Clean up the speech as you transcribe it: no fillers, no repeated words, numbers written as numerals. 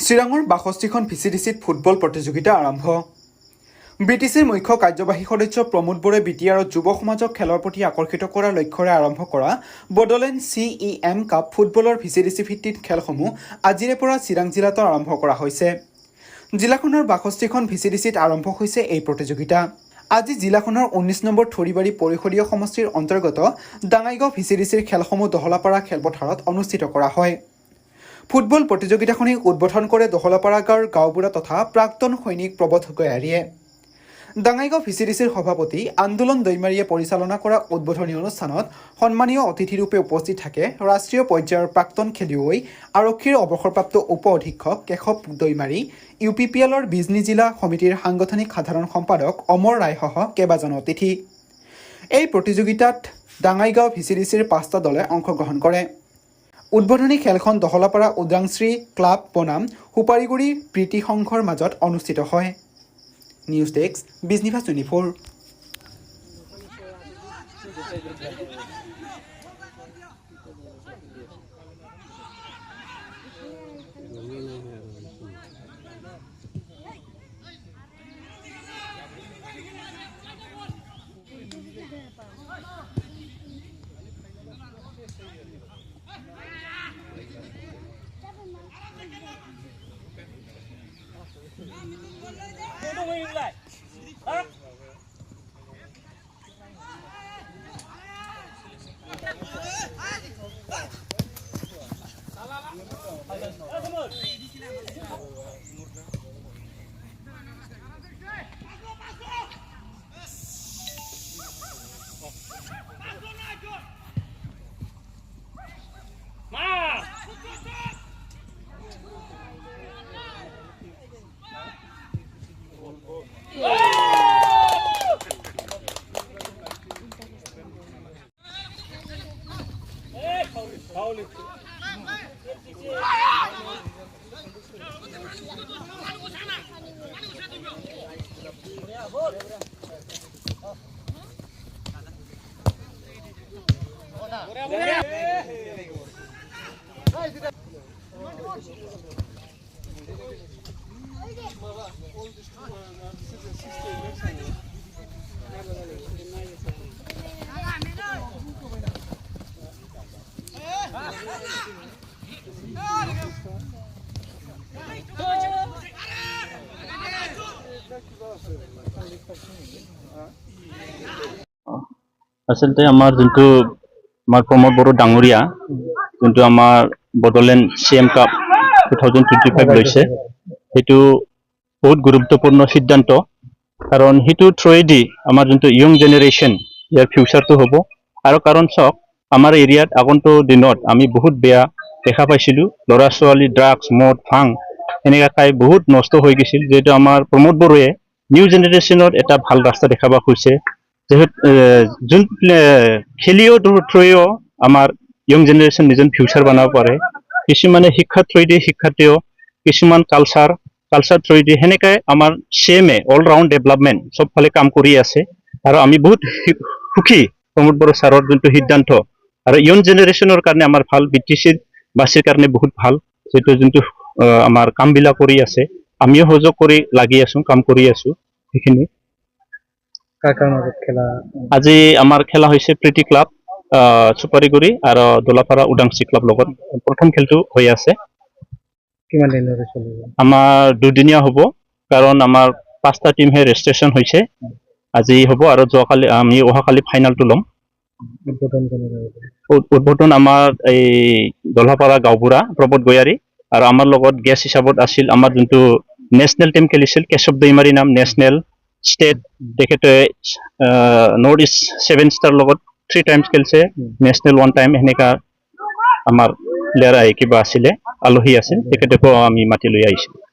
চিৰাঙৰ ৬২খন ভিচিডিচিত ফুটবল প্ৰতিযোগিতা আৰম্ভ। বিটিচিৰ মুখ্য কাৰ্যবাহী সদস্য প্ৰমোদ বৰে বিটিআৰত যুৱ সমাজক খেলৰ প্ৰতি আকৰ্ষিত কৰাৰ লক্ষ্যৰে আৰম্ভ কৰা বডোলেণ্ড CEM কাপ ফুটবলৰ ভিচিডিচি ভিত্তিত খেলসমূহ আজিৰে পৰা চিৰাং জিলাতো আৰম্ভ কৰা হৈছে। জিলাখনৰ ৬২খন ভিচিডিচিত আৰম্ভ হৈছে এই প্ৰতিযোগিতা। আজি জিলাখনৰ ১৯ নম্বৰ থৰিবাৰী পৰিষদীয় সমষ্টিৰ অন্তৰ্গত ডাঙাইগাঁও ভিচিডিচিৰ খেলসমূহ দহলাপাৰা খেলপথাৰত অনুষ্ঠিত কৰা হয়। ফুটবল প্ৰতিযোগিতাখনি উদ্বোধন কৰে দহলাপাৰা গাঁৱৰ গাঁওবুঢ়া তথা প্ৰাক্তন সৈনিক প্ৰবোধ গয়াৰীয়ে। ডাঙাইগাঁও ভিচিডিচিৰ সভাপতি আন্দোলন দৈমাৰীয়ে পৰিচালনা কৰা উদ্বোধনী অনুষ্ঠানত সন্মানীয় অতিথিৰূপে উপস্থিত থাকে ৰাষ্ট্ৰীয় পৰ্যায়ৰ প্ৰাক্তন খেলুৱৈ আৰক্ষীৰ অৱসৰপ্ৰাপ্ত উপ অধীক্ষক কেশৱ দৈমাৰী, UPPLৰ বিজনী জিলা সমিতিৰ সাংগঠনিক সাধাৰণ সম্পাদক অমৰ ৰায়সহ কেইবাজনো অতিথি। এই প্ৰতিযোগিতাত ডাঙাইগাঁও ভিচিডিচিৰ ৫টা দলে অংশগ্ৰহণ কৰে। উদ্বোধনী খেলখন দহলাপাৰা উদ্ৰাংশ্ৰী ক্লাব বনাম সুপাৰীগুৰি প্ৰীতি সংঘৰ মাজত অনুষ্ঠিত হয়। নিউজ ডেস্ক বিজনিভা 24। আচলতে আমাৰ যোনটো আমাৰ প্ৰমোদ বড়ো ডাঙৰীয়া যোনটো আমাৰ বডোলেণ্ড CM কাপ 2025 লৈছে, সেইটো বহুত গুৰুত্বপূৰ্ণ সিদ্ধান্ত। কাৰণ সেইটো থ্ৰুৱেদি আমাৰ যোনটো ইয়ং জেনেৰেশ্যন ইয়াৰ ফিউচাৰটো হ'ব। আৰু কাৰণ চাওক, আমাৰ এৰিয়াত আগন্তুক দিনত আমি বহুত বেয়া দেখা পাইছিলোঁ, ল'ৰা ছোৱালী ড্ৰাগছ মদ ভাং এনেকৈ খাই বহুত নষ্ট হৈ গৈছিল। যিহেতু আমাৰ প্ৰমোদ বড়োৱে নিউ জেনেৰেশ্যনৰ এটা ভাল ৰাস্তা দেখাব খুজিছে। যোন খেলিও থ্ৰুৱেও আমাৰ ইয়ং জেনেৰেশ্যন নিজৰ ফিউচাৰ বনাব পাৰে। কিছুমানে শিক্ষাৰ থ্ৰুৱেদি শিক্ষাতেও, কিছুমান কালচাৰ থ্ৰুৱেদি সেনেকৈ আমাৰ CMে অল ৰাউণ্ড ডেভেলপমেণ্ট চবফালে কাম কৰি আছে। আৰু আমি বহুত সুখী প্ৰমোদ বড়ো ছাৰৰ যোনটো সিদ্ধান্ত, আৰু ইয়ং জেনেৰেশ্যনৰ কাৰণে আমাৰ ভাল, BTCৰ বাছীৰ কাৰণে বহুত ভাল। যোনটো আমাৰ কামবিলাক কৰি আছে, আমিও সহযোগ কৰি লাগি আছোঁ, কাম কৰি আছোঁ। সেইখিনি আজি আমাৰ খেলা হৈছে প্ৰীতি ক্লাব চুপাৰীগুৰি আৰু দলাপাৰা উদাংচি ক্লাব লগত প্ৰথম খেলটো হৈ আছে। কিমান দিনলৈ চলিব? আমাৰ দুদিনীয়া হ'ব, কাৰণ আমাৰ 5টা টিমহে ৰেজিষ্ট্ৰেশ্যন হৈছে। আজি হ'ব আৰু যোৱাকালি আমি অহাকালি ফাইনেলটো ল'ম। উদ্বোধন আমাৰ এই দলহাপাৰা গাঁওবুঢ়া প্ৰবোধ গয়াৰী, আৰু আমাৰ লগত গেষ্ট হিচাপত আছিল আমাৰ যোনটো নেশ্যনেল টিম খেলিছিল কেশৱ দৈমাৰী নাম, নেশ্যনেল ষ্টেট, তেখেতে নৰ্থ ইষ্ট 7 ষ্টাৰ লগত 3 টাইমছ খেলিছে, নেশ্যনেল 1 টাইম। সেনেকা আমাৰ প্লেয়াৰ কিবা আছিলে, আলহী আছিল, তেখেতকো আমি মাতি লৈ আহিছিলোঁ।